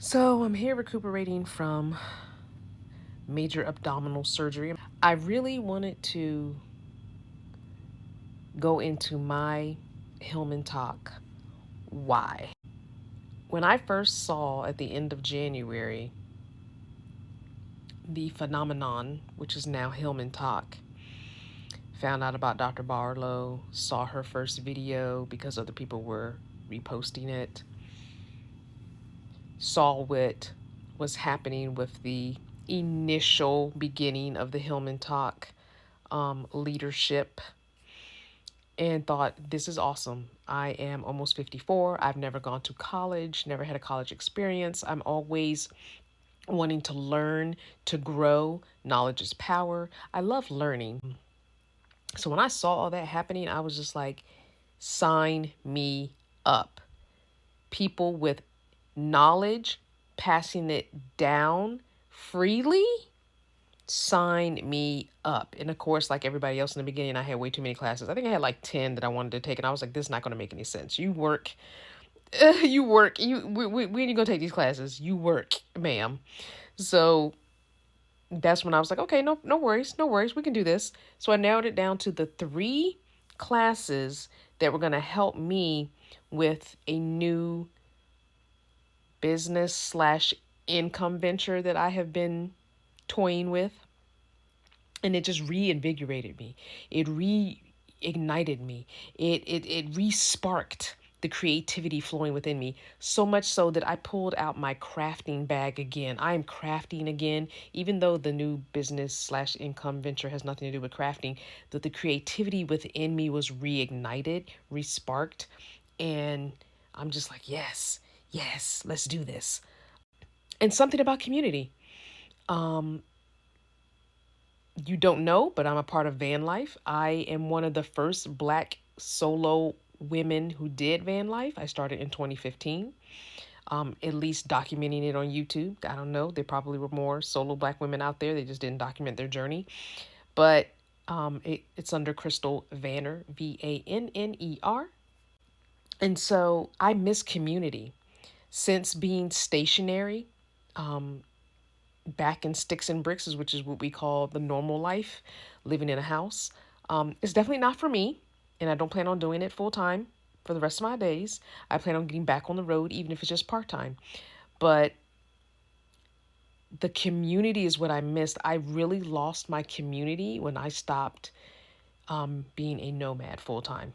So I'm here recuperating from major abdominal surgery. I really wanted to go into my HillmanTok why. When I first saw at the end of January the phenomenon, which is now HillmanTok, found out about Dr. Barlow, saw her first video because other people were reposting it, saw what was happening with the initial beginning of the HillmanTok leadership, and thought, this is awesome. I am almost 54. I've never gone to college, never had a college experience. I'm always wanting to learn, to grow. Knowledge is power. I love learning. So when I saw all that happening, I was just like, sign me up. People with knowledge, passing it down freely, sign me up. And of course, like everybody else in the beginning, I had way too many classes. I think I had like 10 that I wanted to take, and I was like, this is not going to make any sense. You work, we ain't gonna take these classes. You work, ma'am. So that's when I was like, okay, no worries, no worries, we can do this. So I narrowed it down to the 3 classes that were going to help me with a new business slash income venture that I have been toying with. And it just reinvigorated me. It reignited me. It re-sparked the creativity flowing within me, so much so that I pulled out my crafting bag again. I am crafting again, even though the new business slash income venture has nothing to do with crafting, that the creativity within me was reignited, re-sparked, and I'm just like, yes, let's do this. And something about community. You don't know, but I'm a part of van life. I am one of the first Black solo women who did van life. I started in 2015, at least documenting it on YouTube. I don't know. There probably were more solo Black women out there. They just didn't document their journey. But it's under Crystal Vanner, Vanner. And so I miss community. Since being stationary, back in sticks and bricks, which is what we call the normal life, living in a house. It's definitely not for me, and I don't plan on doing it full time for the rest of my days. I plan on getting back on the road, even if it's just part time. But the community is what I missed. I really lost my community when I stopped being a nomad full time.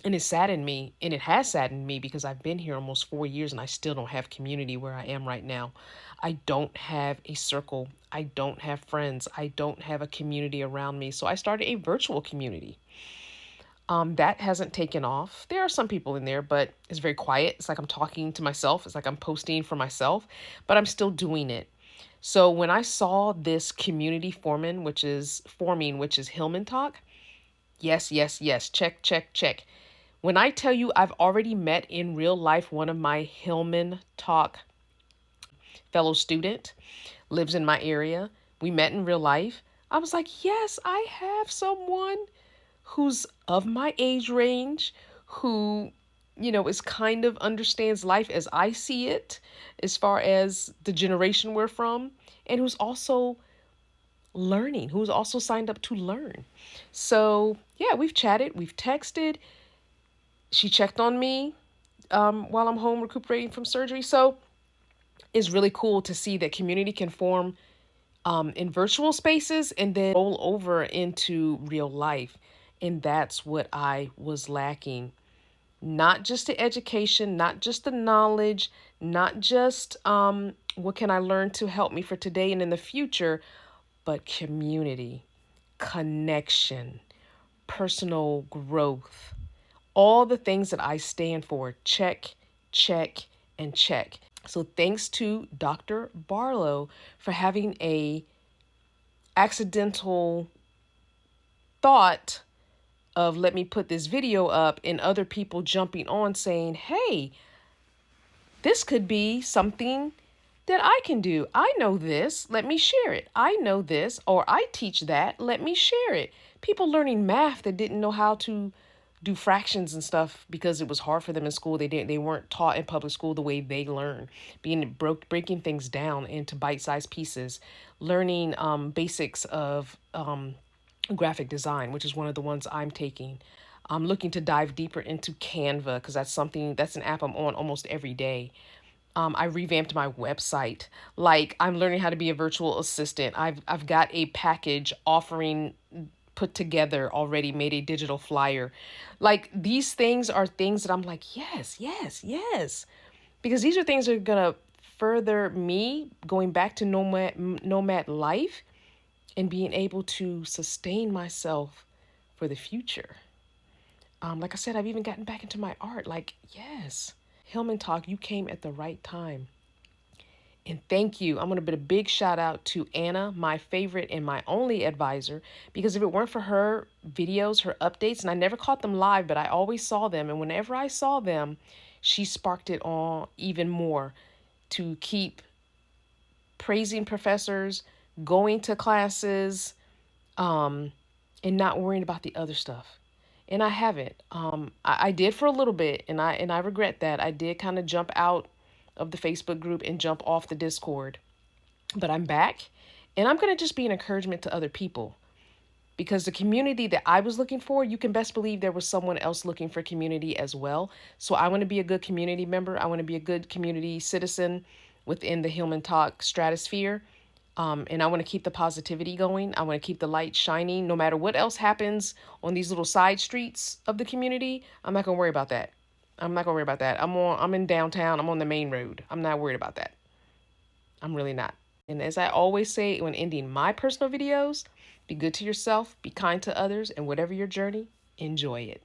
And it saddened me, and it has saddened me because I've been here almost 4 years and I still don't have community where I am right now. I don't have a circle. I don't have friends. I don't have a community around me. So I started a virtual community. That hasn't taken off. There are some people in there, but it's very quiet. It's like I'm talking to myself. It's like I'm posting for myself, but I'm still doing it. So when I saw this community which is HillmanTok, yes, check. When I tell you I've already met in real life one of my HillmanTok fellow student, lives in my area. We met in real life. I was like, yes, I have someone who's of my age range, who, is kind of understands life as I see it, as far as the generation we're from, and who's also learning, who's also signed up to learn. So yeah, we've chatted, we've texted. She checked on me while I'm home recuperating from surgery. So it's really cool to see that community can form in virtual spaces and then roll over into real life. And that's what I was lacking. Not just the education, not just the knowledge, not just what can I learn to help me for today and in the future, but community, connection, personal growth, all the things that I stand for. Check, and check. So thanks to Dr. Barlow for having a accidental thought of, let me put this video up, and other people jumping on saying, hey, this could be something that I can do. I know this, let me share it. I know this, or I teach that, let me share it. People learning math that didn't know how to do fractions and stuff because it was hard for them in school. They weren't taught in public school the way they learn, breaking things down into bite-sized pieces, learning basics of graphic design, which is one of the ones I'm taking. I'm looking to dive deeper into Canva because that's an app I'm on almost every day. I revamped my website. Like, I'm learning how to be a virtual assistant. I've got a package offering put together already, made a digital flyer. Like, these things are things that I'm like, yes, yes, yes. Because these are things that are gonna further me going back to nomad life and being able to sustain myself for the future. Like I said, I've even gotten back into my art. Like, yes, HillmanTok, you came at the right time. And thank you. I'm going to put a big shout out to Anna, my favorite and my only advisor, because if it weren't for her videos, her updates, and I never caught them live, but I always saw them. And whenever I saw them, she sparked it on even more to keep praising professors, going to classes, and not worrying about the other stuff. And I haven't. I did for a little bit, and I regret that. I did kind of jump out of the Facebook group and jump off the Discord, but I'm back, and I'm gonna just be an encouragement to other people because the community that I was looking for, you can best believe there was someone else looking for community as well. So I want to be a good community member. I want to be a good community citizen within the Human Talk stratosphere. And I want to keep the positivity going. I want to keep the light shining no matter what else happens on these little side streets of the community. I'm not going to worry about that. I'm not going to worry about that. I'm in downtown. I'm on the main road. I'm not worried about that. I'm really not. And as I always say when ending my personal videos, be good to yourself, be kind to others, and whatever your journey, enjoy it.